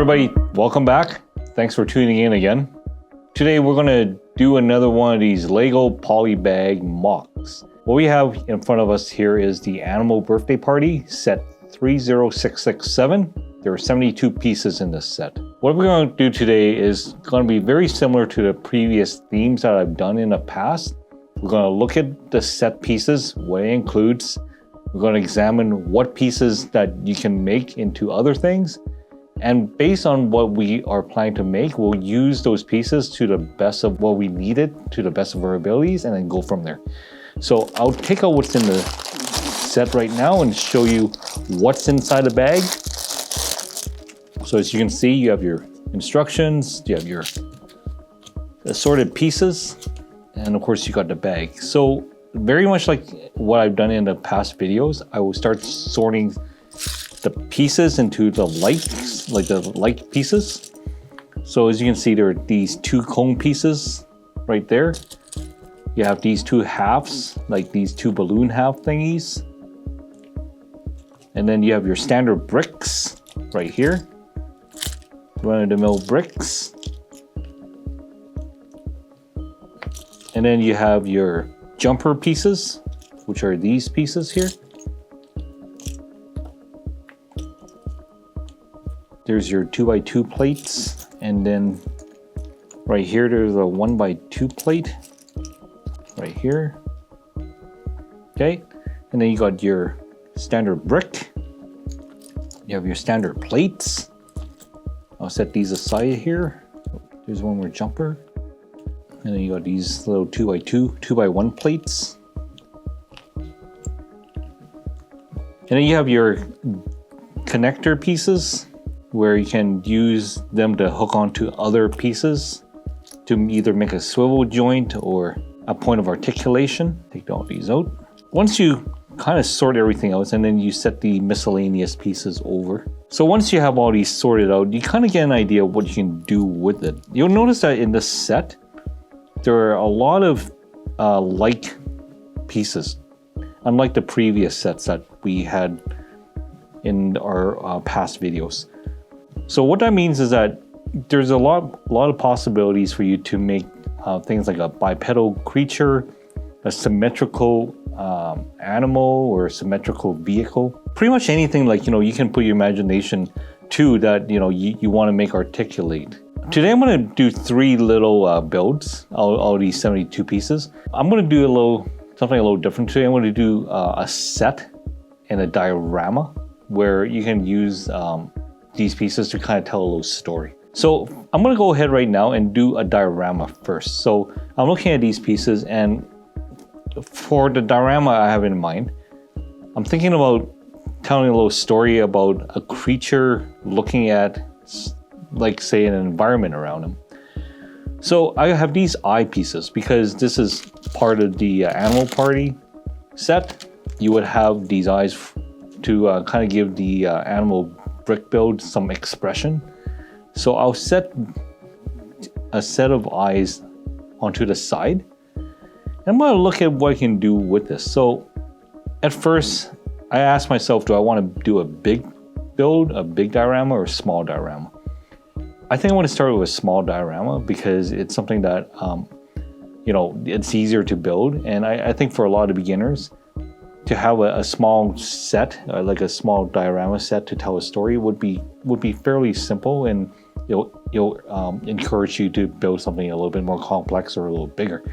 everybody, welcome back. Thanks for tuning in again. Today we're going to do another one of these Lego Polybag mocks. What we have in front of us here is the Animal Birthday Party set 30667. There are 72 pieces in this set. What we're going to do today is going to be very similar to the previous themes that I've done in the past. We're going to look at the set pieces, what it includes. We're going to examine what pieces that you can make into other things. And based on what we are planning to make, we'll use those pieces to the best of what we needed, to the best of our abilities, and then go from there. So I'll take out what's in the set right now and show you what's inside the bag. So as you can see, you have your instructions, you have your assorted pieces, and of course you got the bag. So very much like what I've done in the past videos, I will start sorting the pieces into the like pieces. So as you can see, there are these two cone pieces right there. You have these two halves, like these two balloon half thingies. And then you have your standard bricks right here. Run-of-the-mill bricks. And then you have your jumper pieces, which are these pieces here. There's your 2x2 plates, and then right here there's a 1x2 plate right here. Okay, and then you got your standard brick. You have your standard plates. I'll set these aside here. There's one more jumper, and then you got these little 2x2, 2x1 plates. And then you have your connector pieces, where you can use them to hook onto other pieces to either make a swivel joint or a point of articulation. Take all these out. Once you kind of sort everything out, and then you set the miscellaneous pieces over. So once you have all these sorted out, you kind of get an idea of what you can do with it. You'll notice that in this set, there are a lot of like pieces, unlike the previous sets that we had in our past videos. So what that means is that there's a lot of possibilities for you to make things like a bipedal creature, a symmetrical animal, or a symmetrical vehicle. Pretty much anything, like, you know, you can put your imagination to that, you know, you want to make articulate. Today I'm going to do three little builds, all these 72 pieces. I'm going to do something a little different today. I'm going to do a set and a diorama where you can use these pieces to kind of tell a little story. So I'm going to go ahead right now and do a diorama first. So I'm looking at these pieces, and for the diorama I have in mind, I'm thinking about telling a little story about a creature looking at, like, say, an environment around him. So I have these eye pieces because this is part of the Animal Party set. You would have these eyes to kind of give the animal brick build some expression. So I'll set a set of eyes onto the side, and I'm going to look at what I can do with this. So at first I asked myself, do I want to do a big build, a big diorama, or a small diorama? I think I want to start with a small diorama because it's something that you know, it's easier to build, and I think for a lot of beginners, to have a small set, like a small diorama set to tell a story would be fairly simple, and you'll encourage you to build something a little bit more complex or a little bigger.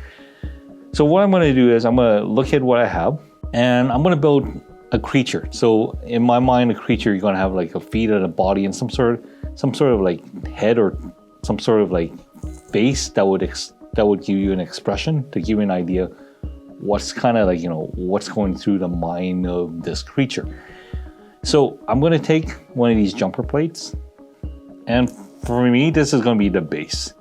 So what I'm going to do is I'm going to look at what I have, and I'm going to build a creature. So in my mind, a creature, you're going to have like a feet and a body and some sort of like head or some sort of like face that would give you an expression, to give you an idea what's kind of like, you know, what's going through the mind of this creature. So I'm going to take one of these jumper plates, and for me this is going to be the base.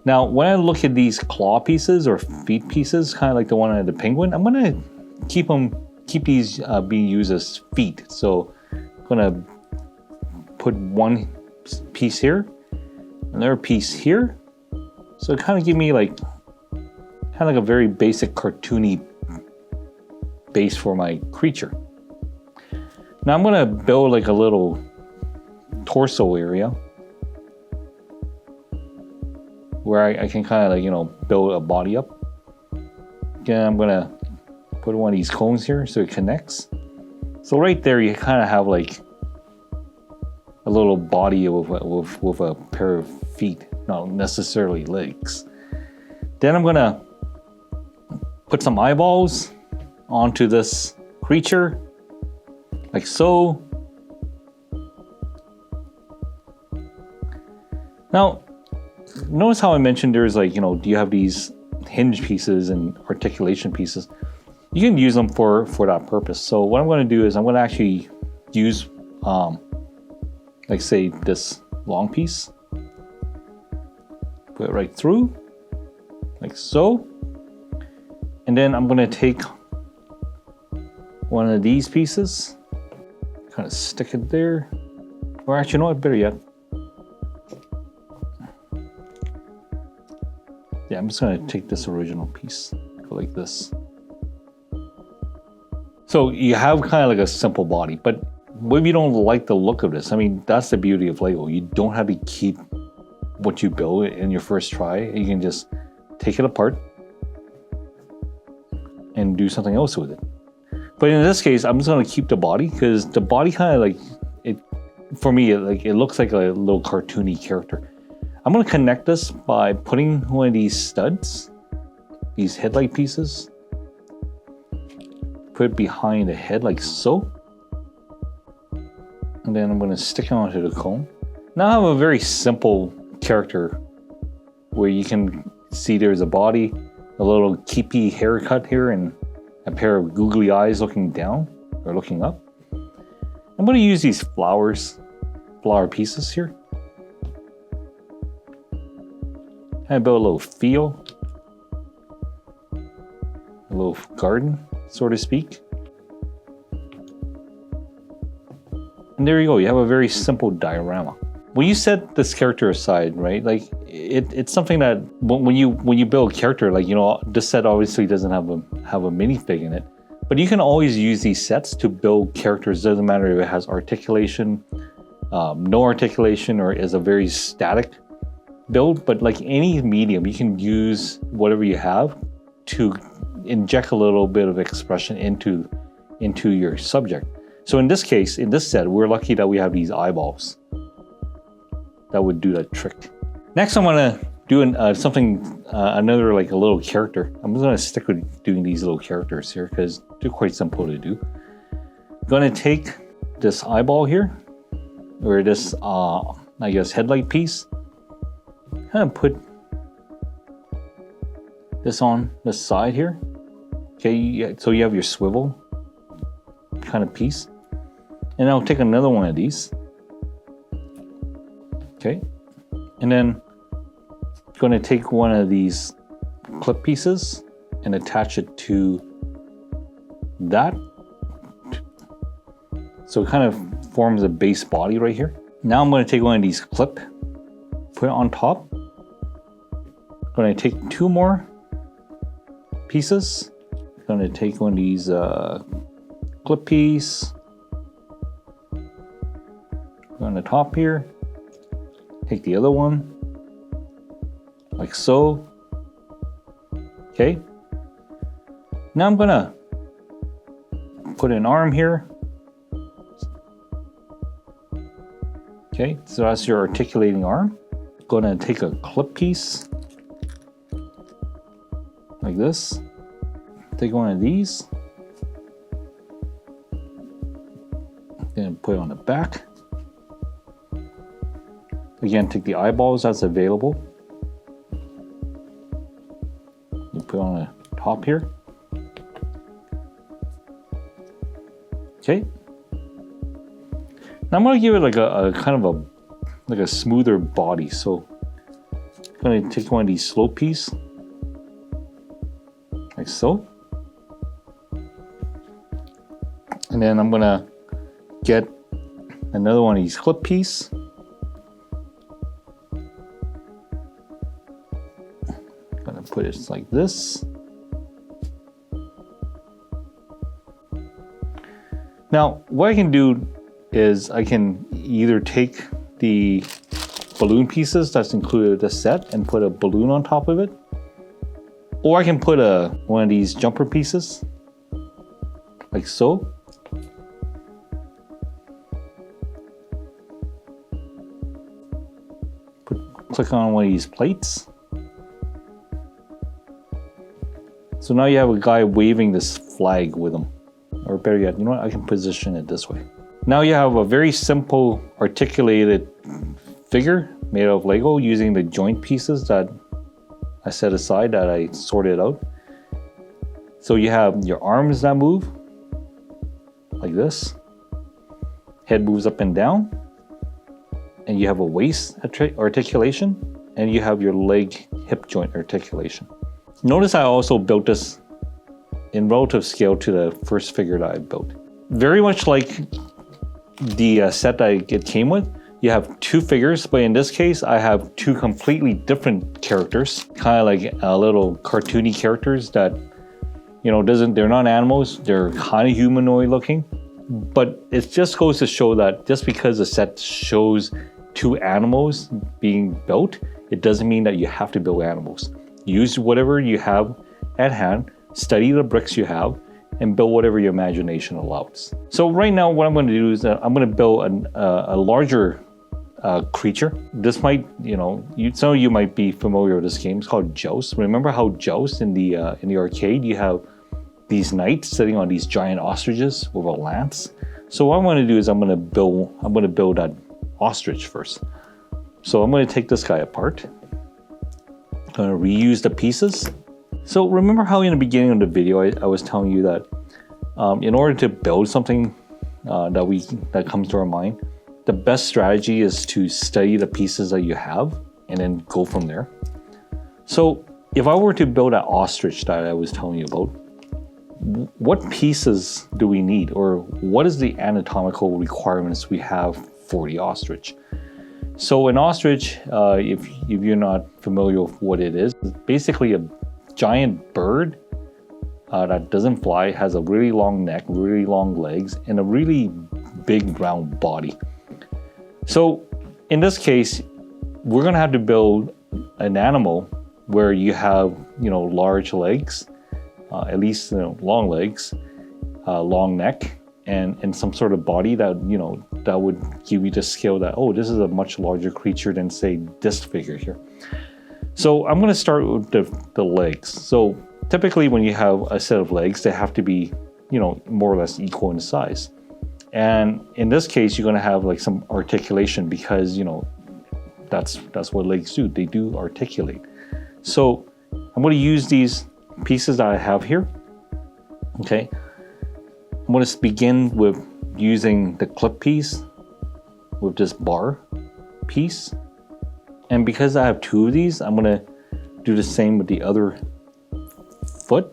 Now when I look at these claw pieces or feet pieces, kind of like the one on the penguin, I'm going to keep these being used as feet. So I'm going to put one piece here, another piece here, so it kind of give me like a very basic cartoony base for my creature. Now I'm going to build like a little torso area where I can kind of like, you know, build a body up. Again, I'm gonna put one of these cones here so it connects. So right there, you kind of have like a little body with a pair of feet, not necessarily legs. Then I'm gonna put some eyeballs onto this creature, like so. Now, notice how I mentioned there's like, you know, do you have these hinge pieces and articulation pieces? You can use them for that purpose. So what I'm going to do is I'm going to actually use, like say this long piece, put it right through, like so. And then I'm going to take one of these pieces, kind of stick it there. Or actually, you know what, better yet. Yeah, I'm just going to take this original piece, go like this. So you have kind of like a simple body, but what if you don't like the look of this? I mean, that's the beauty of Lego. You don't have to keep what you build in your first try. You can just take it apart and do something else with it. But in this case, I'm just going to keep the body because the body kind of like, it for me, it looks like a little cartoony character. I'm going to connect this by putting one of these studs, these headlight pieces, put it behind the head like so. And then I'm going to stick it onto the cone. Now I have a very simple character where you can see there's a body, a little keepy haircut here, and a pair of googly eyes looking down or looking up. I'm going to use these flower pieces here. And build a little feel, a little garden, so to speak. And there you go, you have a very simple diorama. When you set this character aside, right, like it's something that when you build a character, like, you know, this set obviously doesn't have a minifig in it, but you can always use these sets to build characters. Doesn't matter if it has articulation, no articulation, or is a very static build, but like any medium, you can use whatever you have to inject a little bit of expression into your subject. So in this case, in this set, we're lucky that we have these eyeballs that would do that trick. Next, I'm gonna do another like a little character. I'm just gonna stick with doing these little characters here because they're quite simple to do. I'm gonna take this eyeball here, or this I guess headlight piece. Kind of put this on the side here. Okay, so you have your swivel kind of piece. And I'll take another one of these. Okay, and then I'm going to take one of these clip pieces and attach it to that. So it kind of forms a base body right here. Now I'm going to take one of these clip, put it on top. I'm going to take two more pieces. I'm going to take one of these clip piece on the top here. Take the other one, like so. Okay. Now I'm going to put an arm here. Okay, so that's your articulating arm. Going to take a clip piece like this. Take one of these. Then put it on the back. Again, take the eyeballs that's available. You put it on the top here. Okay. Now I'm going to give it like a kind of a smoother body. So I'm going to take one of these slope pieces, like so. And then I'm going to get another one of these clip pieces. I'm going to put it like this. Now, what I can do is I can either take the balloon pieces that's included with the set and put a balloon on top of it. Or I can put one of these jumper pieces, like so. Click on one of these plates. So now you have a guy waving this flag with him. Or better yet, you know what? I can position it this way. Now you have a very simple articulated figure made out of Lego using the joint pieces that I set aside, that I sorted out. So you have your arms that move like this. Head moves up and down. And you have a waist articulation. And you have your leg hip joint articulation. Notice I also built this in relative scale to the first figure that I built. Very much like the set that it came with, you have two figures, but in this case, I have two completely different characters, kind of like little cartoony characters that, you know, they're not animals, they're kind of humanoid looking. But it just goes to show that just because the set shows two animals being built, it doesn't mean that you have to build animals. Use whatever you have at hand, study the bricks you have, and build whatever your imagination allows. So right now what I'm going to do is I'm going to build a larger creature. This might, you know, some of you might be familiar with this game. It's called Joust. Remember how Joust in the arcade, you have these knights sitting on these giant ostriches with a lance? So what I'm going to do is I'm going to build that ostrich first. So I'm going to take this guy apart. I'm going to reuse the pieces. So remember how in the beginning of the video I was telling you that in order to build something that comes to our mind, the best strategy is to study the pieces that you have and then go from there. So if I were to build an ostrich that I was telling you about, what pieces do we need, or what is the anatomical requirements we have for the ostrich? So an ostrich, if you're not familiar with what it is, it's basically a giant bird that doesn't fly, has a really long neck, really long legs, and a really big round body. So in this case, we're going to have to build an animal where you have, you know, large legs, at least, you know, long legs, long neck, and some sort of body that, you know, that would give you the scale that, oh, this is a much larger creature than, say, this figure here. So I'm going to start with the legs. So typically when you have a set of legs, they have to be, you know, more or less equal in size. And in this case, you're going to have like some articulation because, you know, that's what legs do. They do articulate. So I'm going to use these pieces that I have here. Okay. I'm going to begin with using the clip piece with this bar piece. And because I have two of these, I'm going to do the same with the other foot.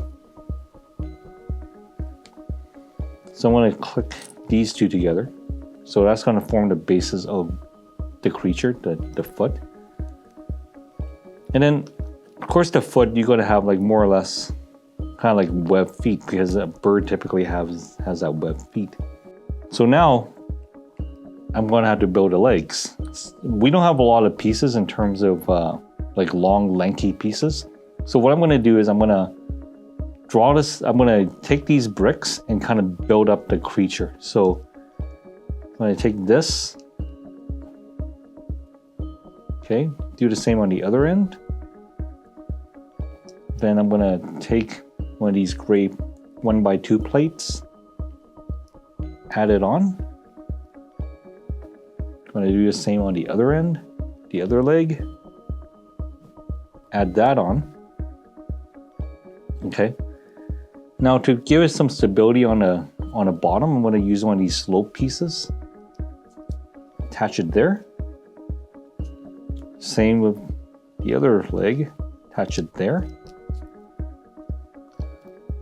So I'm going to click these two together. So that's going to form the basis of the creature, the foot. And then, of course, the foot, you're going to have like more or less kind of like webbed feet, because a bird typically has that webbed feet. So now I'm going to have to build the legs. We don't have a lot of pieces in terms of like long, lanky pieces. So what I'm going to do is I'm going to draw this. I'm going to take these bricks and kind of build up the creature. So I'm going to take this. Okay, do the same on the other end. Then I'm going to take one of these gray 1x2 plates, add it on. I'm going to do the same on the other end, the other leg, add that on. Okay. Now to give it some stability on the bottom, I'm going to use one of these slope pieces, attach it there. Same with the other leg, attach it there.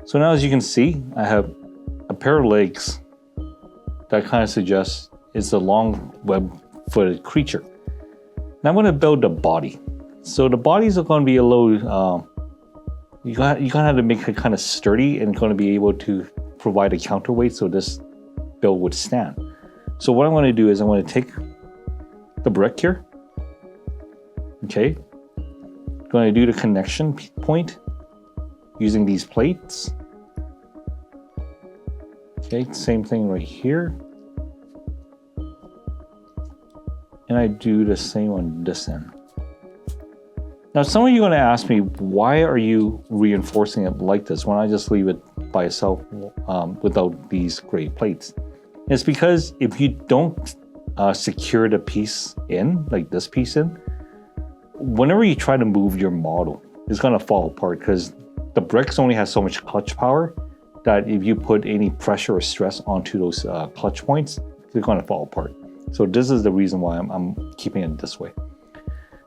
So now as you can see, I have a pair of legs that kind of suggests it's a long web-footed creature. Now I'm going to build the body. So the bodies are going to be a little, you're going to have to make it kind of sturdy and going to be able to provide a counterweight so this build would stand. So what I'm going to do is I'm going to take the brick here, Okay, going to do the connection point using these plates. Okay, same thing right here. And I do the same on this end. Now, some of you are going to ask me, why are you reinforcing it like this when I just leave it by itself without these gray plates? It's because if you don't secure the piece in, like this piece in, whenever you try to move your model, it's going to fall apart because the bricks only has so much clutch power that if you put any pressure or stress onto those clutch points, they're going to fall apart. So this is the reason why I'm keeping it this way.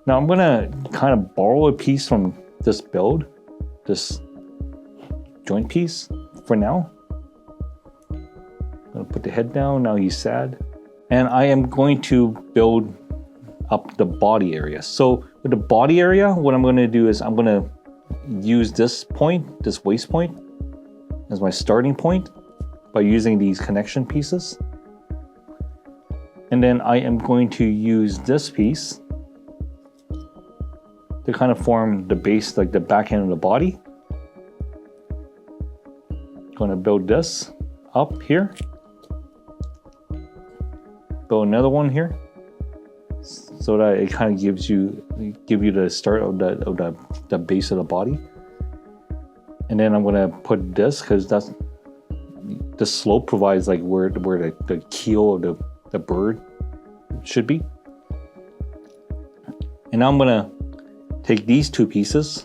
Now I'm going to kind of borrow a piece from this build, this joint piece for now. I'm going to put the head down, now he's sad. And I am going to build up the body area. So with the body area, what I'm going to do is I'm going to use this point, this waist point, as my starting point by using these connection pieces. And then I am going to use this piece to kind of form the base, like the back end of the body. Going to build this up here. Build another one here, so that it kind of give you the start of the base of the body. And then I'm going to put this because that's the slope provides like where the keel of the bird should be. And now I'm going to take these two pieces,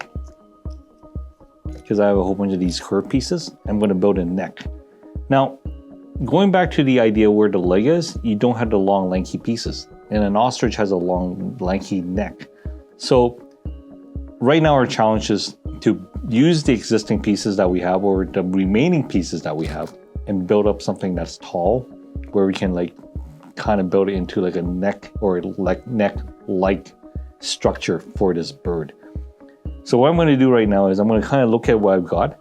because I have a whole bunch of these curved pieces. I'm going to build a neck. Now, going back to the idea where the leg is, you don't have the long lanky pieces. And an ostrich has a long lanky neck. So right now our challenge is to use the existing pieces that we have, or the remaining pieces that we have, and build up something that's tall, where we can like kind of build it into like a neck or neck-like structure for this bird. So what I'm going to do right now is I'm going to kind of look at what I've got.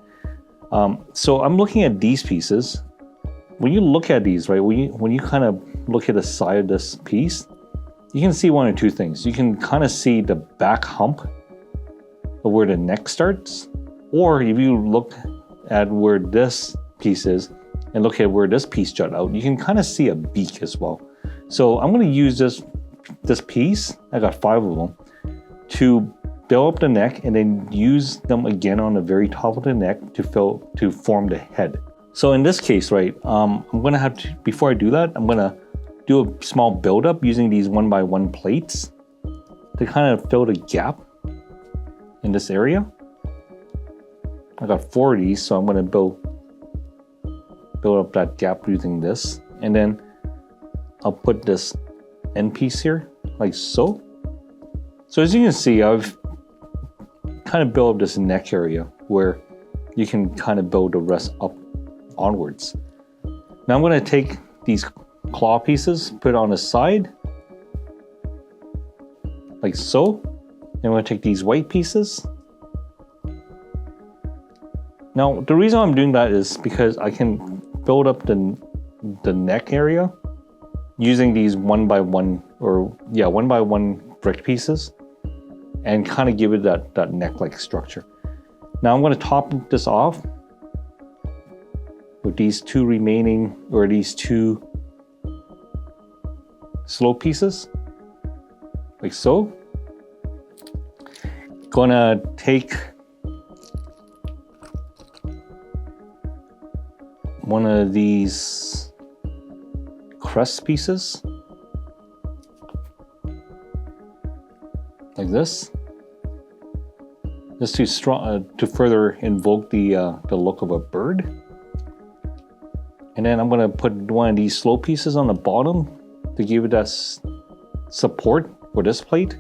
So I'm looking at these pieces. When you look at these, right, when you kind of look at the side of this piece, you can see one or two things. You can kind of see the back hump of where the neck starts, or if you look at where this piece is and look at where this piece jut out, you can kind of see a beak as well. So I'm going to use this piece, I got 5 of them, to build up the neck and then use them again on the very top of the neck to form the head. So in this case, right, I'm going to have to, before I do that, I'm going to do a small build-up using these 1x1 plates to kind of fill the gap in this area. I got 4 of these, so I'm going to build up that gap using this. And then I'll put this end piece here, like so. So as you can see, I've kind of built up this neck area where you can kind of build the rest up onwards. Now I'm going to take these claw pieces, put it on the side, like so. Then I'm going to take these white pieces. Now the reason I'm doing that is because I can build up the neck area using these 1x1 brick pieces and kind of give it that neck-like structure. Now I'm going to top this off with these two remaining, or these two slope pieces, like so. Gonna take one of these crest pieces, like this, just to further invoke the look of a bird. And then I'm going to put one of these slope pieces on the bottom to give it that support for this plate.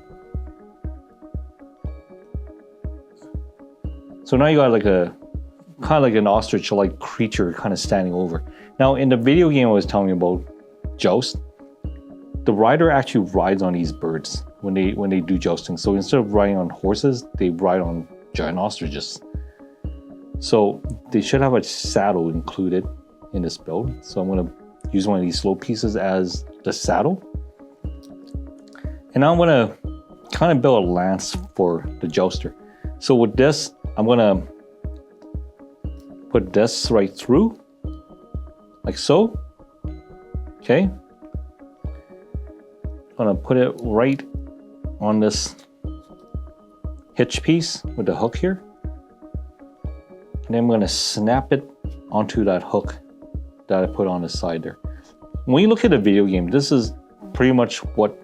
So now you got like a kind of like an ostrich-like creature kind of standing over. Now in the video game I was telling you about, Joust, the rider actually rides on these birds when they do jousting. So instead of riding on horses, they ride on giant ostriches. So they should have a saddle included in this build. So I'm going to use one of these slope pieces as the saddle. And now I'm going to kind of build a lance for the jouster. So with this, I'm gonna put this right through, like so. Okay. I'm gonna put it right on this hitch piece with the hook here. And then I'm gonna snap it onto that hook that I put on the side there. When you look at a video game, this is pretty much what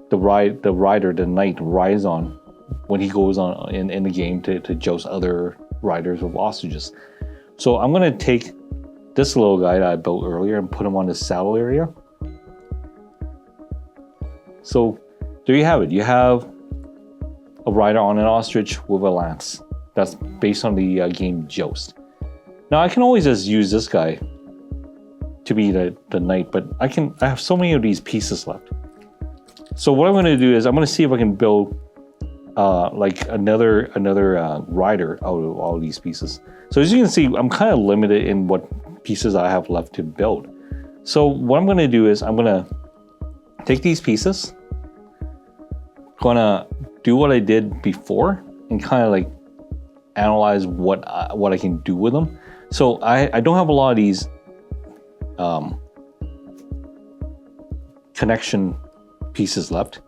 the rider, the knight, rides on when he goes on in the game to joust other riders of ostriches. So I'm gonna take this little guy that I built earlier and put him on the saddle area. So there you have it. You have a rider on an ostrich with a lance. That's based on the game Joust. Now I can always just use this guy to be the knight, but I have so many of these pieces left. So what I'm going to do is I'm going to see if I can build like another rider out of all of these pieces. So as you can see, I'm kind of limited in what pieces I have left to build. So what I'm going to do is I'm going to take these pieces, going to do what I did before and kind of like analyze what I can do with them. So I don't have a lot of these connection pieces left.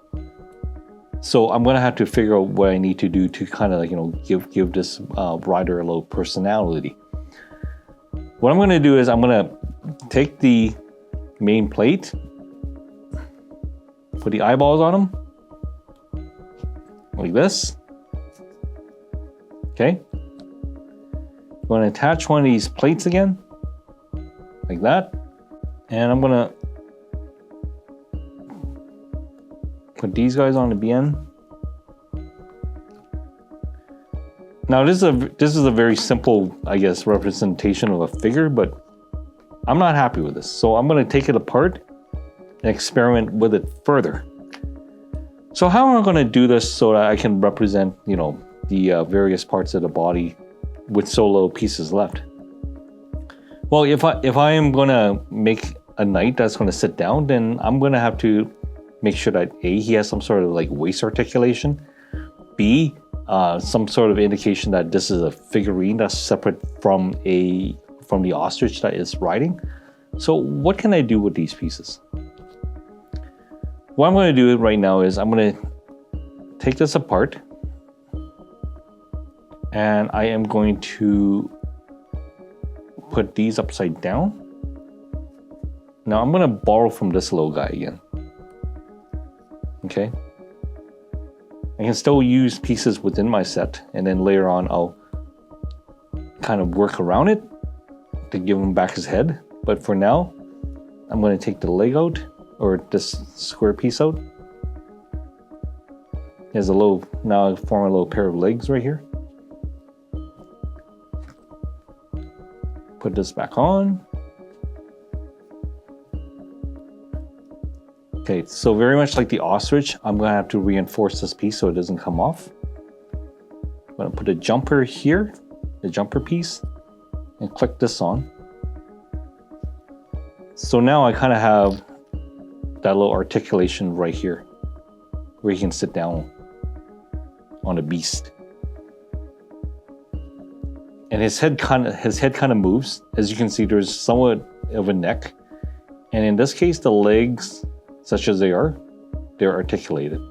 So I'm gonna have to figure out what I need to do to kind of like, you know, give this rider a little personality. What I'm gonna do is I'm gonna take the main plate, put the eyeballs on them, like this. Okay. I'm going to attach one of these plates again, like that. And I'm going to put these guys on the BN. Now this is a very simple, I guess, representation of a figure, but I'm not happy with this. So I'm going to take it apart and experiment with it further. So how am I going to do this so that I can represent, you know, the various parts of the body with so little pieces left? Well, if I am going to make a knight that's going to sit down, then I'm going to have to make sure that A, he has some sort of like waist articulation, B, some sort of indication that this is a figurine that's separate from the ostrich that is riding. So what can I do with these pieces? What I'm going to do right now is I'm going to take this apart and I am going to put these upside down. Now I'm going to borrow from this little guy again. Okay. I can still use pieces within my set, and then later on I'll kind of work around it to give him back his head. But for now, I'm going to take the leg out, or this square piece out. There's a little, now I form a little pair of legs right here. Put this back on. Okay, so very much like the ostrich, I'm going to have to reinforce this piece so it doesn't come off. I'm going to put a jumper here, the jumper piece, and click this on. So now I kind of have that little articulation right here, where he can sit down on a beast. And his head kind of moves. As you can see, there's somewhat of a neck. And in this case, the legs, such as they're articulated.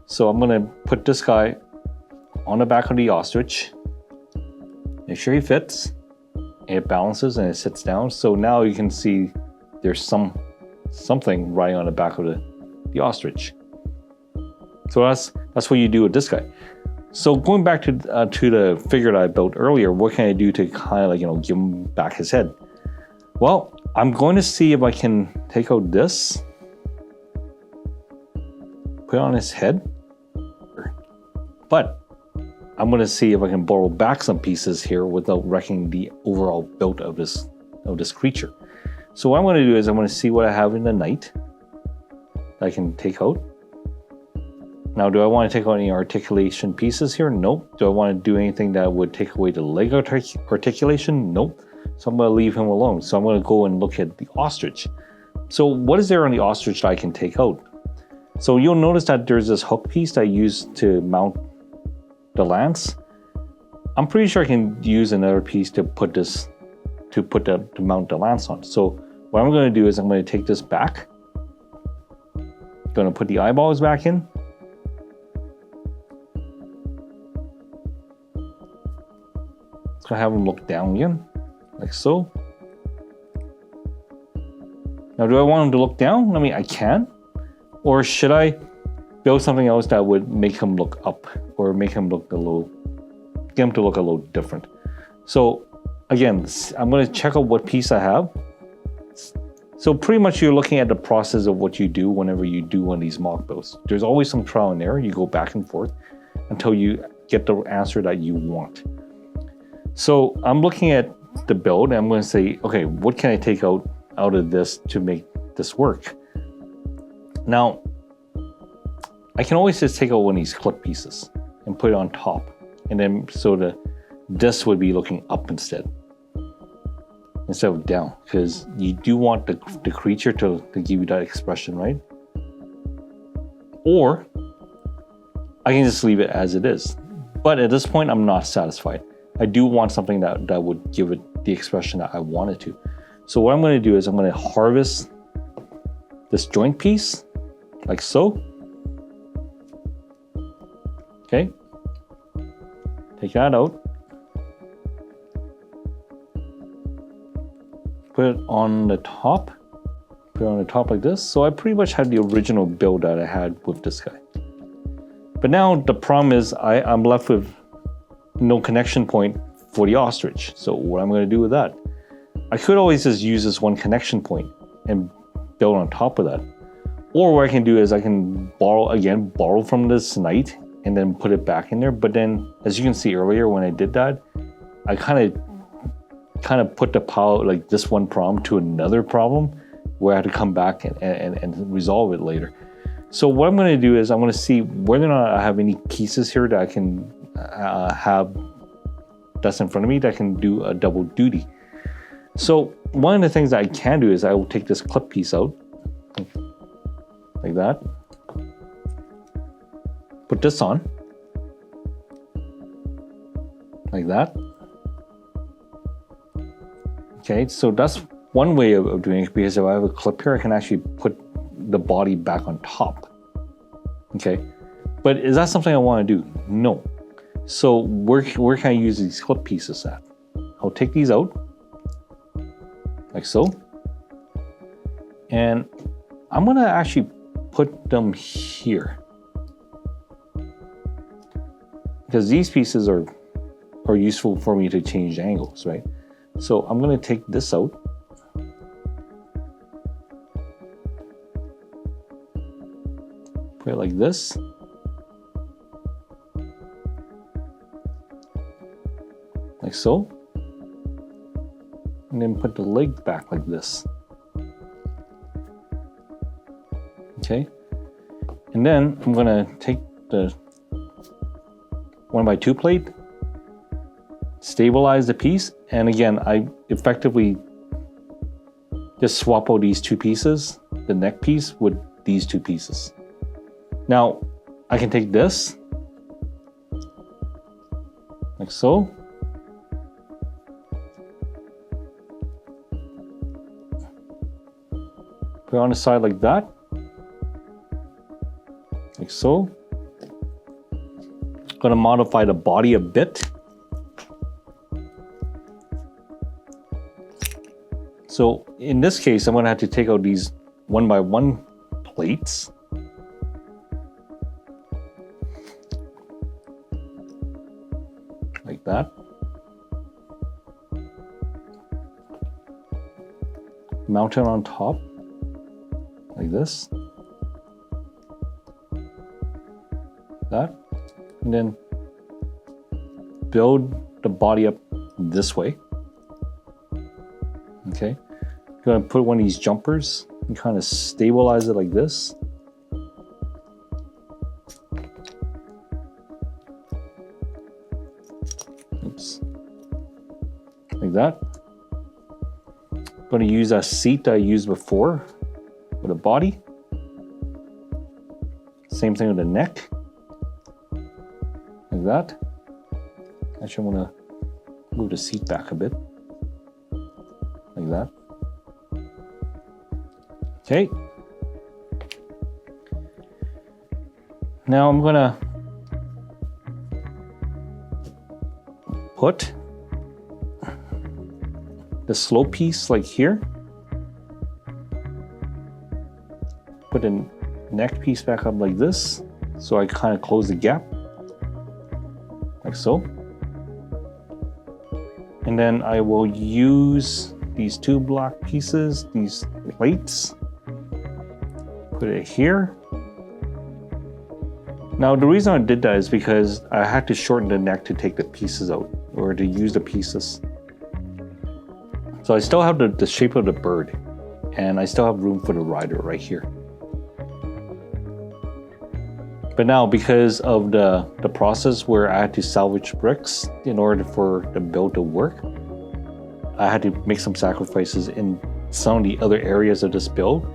So I'm gonna put this guy on the back of the ostrich. Make sure he fits. And it balances and it sits down. So now you can see there's something riding on the back of the ostrich. So that's what you do with this guy. So going back to the figure that I built earlier, what can I do to kind of like, you know, give him back his head? Well, I'm going to see if I can take out this, put it on his head, but I'm going to see if I can borrow back some pieces here without wrecking the overall build of this creature. So what I'm going to do is I'm going to see what I have in the knight that I can take out. Now, do I want to take out any articulation pieces here? Nope. Do I want to do anything that would take away the leg articulation? Nope. So I'm going to leave him alone. So I'm going to go and look at the ostrich. So what is there on the ostrich that I can take out? So you'll notice that there's this hook piece that I used to mount the lance. I'm pretty sure I can use another piece to put this, to mount the lance on. So what I'm going to do is I'm going to take this back. Going to put the eyeballs back in. So I have them look down again, like so. Now, do I want them to look down? I mean, I can. Or should I build something else that would make him look up, or make him look a little, get him to look a little different? So again, I'm going to check out what piece I have. So pretty much you're looking at the process of what you do whenever you do one of these mock builds. There's always some trial and error. You go back and forth until you get the answer that you want. So I'm looking at the build and I'm going to say, okay, what can I take out of this to make this work? Now, I can always just take out one of these clip pieces and put it on top. And then so this would be looking up instead of down, because you do want the creature to give you that expression, right? Or I can just leave it as it is. But at this point, I'm not satisfied. I do want something that would give it the expression that I want it to. So what I'm going to do is I'm going to harvest this joint piece, like so. Okay. Take that out. Put it on the top. Put it on the top like this. So I pretty much had the original build that I had with this guy. But now the problem is I'm left with no connection point for the ostrich. So what I'm going to do with that? I could always just use this one connection point and build on top of that. Or what I can do is I can borrow from this knight and then put it back in there. But then, as you can see earlier when I did that, I kind of put the power, like this one problem to another problem where I had to come back and resolve it later. So what I'm going to do is I'm going to see whether or not I have any pieces here that I can have that's in front of me that can do a double duty. So one of the things that I can do is I will take this clip piece out like that. Put this on like that. Okay, so that's one way of doing it, because if I have a clip here, I can actually put the body back on top. Okay, but is that something I want to do? No. So where can I use these clip pieces at? I'll take these out, like so. And I'm gonna actually put them here, because these pieces are useful for me to change angles, right? So I'm gonna take this out. Put it like this. Like so. And then put the leg back like this. Okay. And then I'm gonna take the 1x2 plate, stabilize the piece, and again, I effectively just swap out these two pieces, the neck piece with these two pieces. Now, I can take this, like so. Put it on the side like that, like so. Going to modify the body a bit. So in this case, I'm going to have to take out these 1x1 plates. Like that. Mount it on top, like this. That. And then build the body up this way. Okay. I'm going to put one of these jumpers and kind of stabilize it like this. Oops. Like that. I'm going to use that seat that I used before with a body. Same thing with the neck. Like that. Actually, I'm gonna move the seat back a bit. Like that. Okay. Now I'm gonna put the slope piece like here. Put the neck piece back up like this. So I kind of close the gap. Like so. And then I will use these two black pieces, these plates. Put it here. Now the reason I did that is because I had to shorten the neck to take the pieces out, or to use the pieces. So I still have the shape of the bird, and I still have room for the rider right here. But now, because of the process where I had to salvage bricks in order for the build to work, I had to make some sacrifices in some of the other areas of this build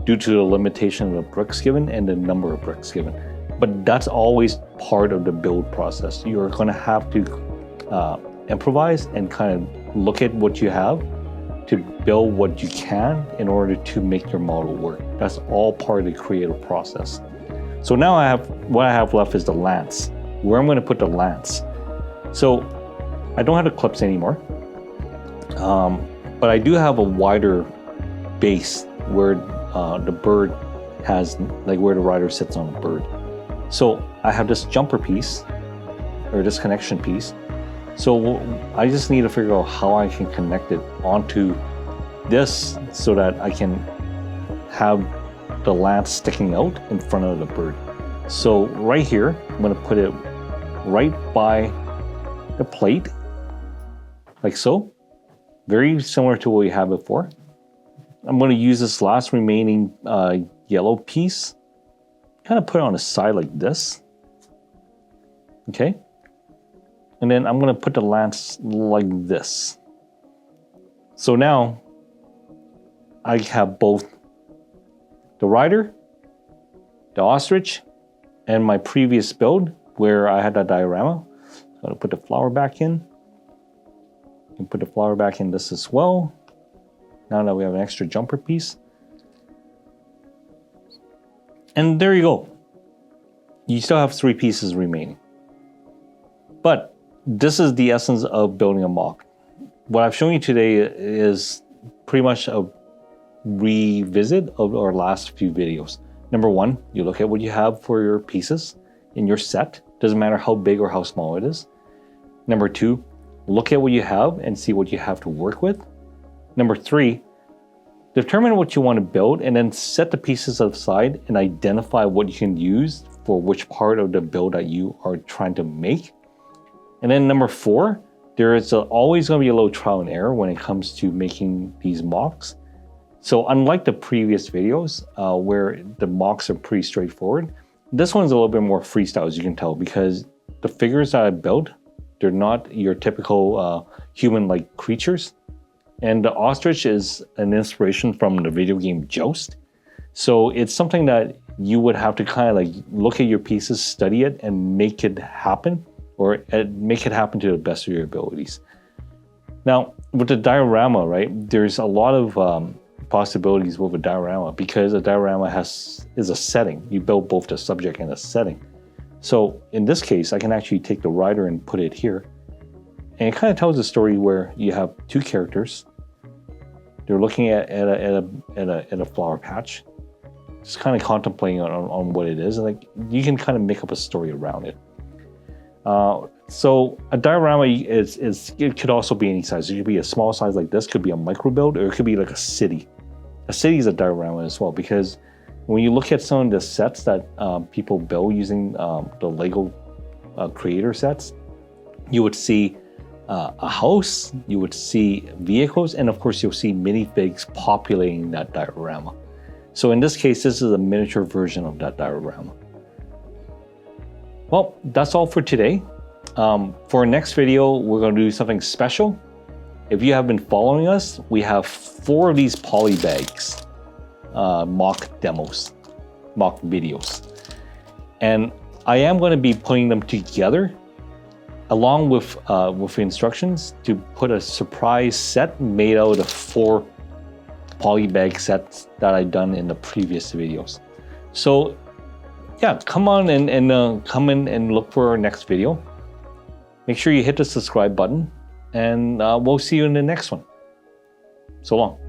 due to the limitation of the bricks given and the number of bricks given. But that's always part of the build process. You're going to have to improvise and kind of look at what you have to build what you can in order to make your model work. That's all part of the creative process. So now what I have left is the lance. Where I'm going to put the lance. So I don't have the clips anymore, but I do have a wider base where the bird has, like where the rider sits on the bird. So I have this jumper piece, or this connection piece. So I just need to figure out how I can connect it onto this so that I can have the lance sticking out in front of the bird. So right here, I'm going to put it right by the plate, like so. Very similar to what we had before. I'm going to use this last remaining yellow piece, kind of put it on the side like this. Okay. And then I'm going to put the lance like this. So now I have both the rider, the ostrich, and my previous build where I had that diorama. I'm going to put the flower back in. And put the flower back in this as well. Now that we have an extra jumper piece. And there you go. You still have 3 pieces remaining. But this is the essence of building a mock. What I've shown you today is pretty much a revisit of our last few videos. Number 1, you look at what you have for your pieces in your set. Doesn't matter how big or how small it is. Number 2, look at what you have and see what you have to work with. Number 3, determine what you want to build and then set the pieces aside and identify what you can use for which part of the build that you are trying to make. And then number 4, there is always going to be a little trial and error when it comes to making these mocks. So unlike the previous videos where the mocks are pretty straightforward, this one's a little bit more freestyle, as you can tell, because the figures that I built, they're not your typical human-like creatures. And the ostrich is an inspiration from the video game Joust. So it's something that you would have to kind of like look at your pieces, study it, and make it happen, or make it happen to the best of your abilities. Now, with the diorama, right, there's a lot of possibilities with a diorama because a diorama is a setting. You build both the subject and the setting. So in this case, I can actually take the rider and put it here. And it kind of tells a story where you have 2 characters. They're looking at a flower patch, just kind of contemplating on what it is, and like you can kind of make up a story around it. So a diorama it could also be any size. It could be a small size like this, could be a micro build, or it could be like a city. A city is a diorama as well, because when you look at some of the sets that people build using the Lego creator sets, you would see a house, you would see vehicles, and of course you'll see minifigs populating that diorama. So in this case, this is a miniature version of that diorama. Well, that's all for today. For our next video, we're going to do something special. If you have been following us, we have 4 of these poly bags, mock demos, mock videos. And I am going to be putting them together along with instructions to put a surprise set made out of 4 polybag sets that I've done in the previous videos. So yeah, come on and come in and look for our next video. Make sure you hit the subscribe button, and we'll see you in the next one. So long.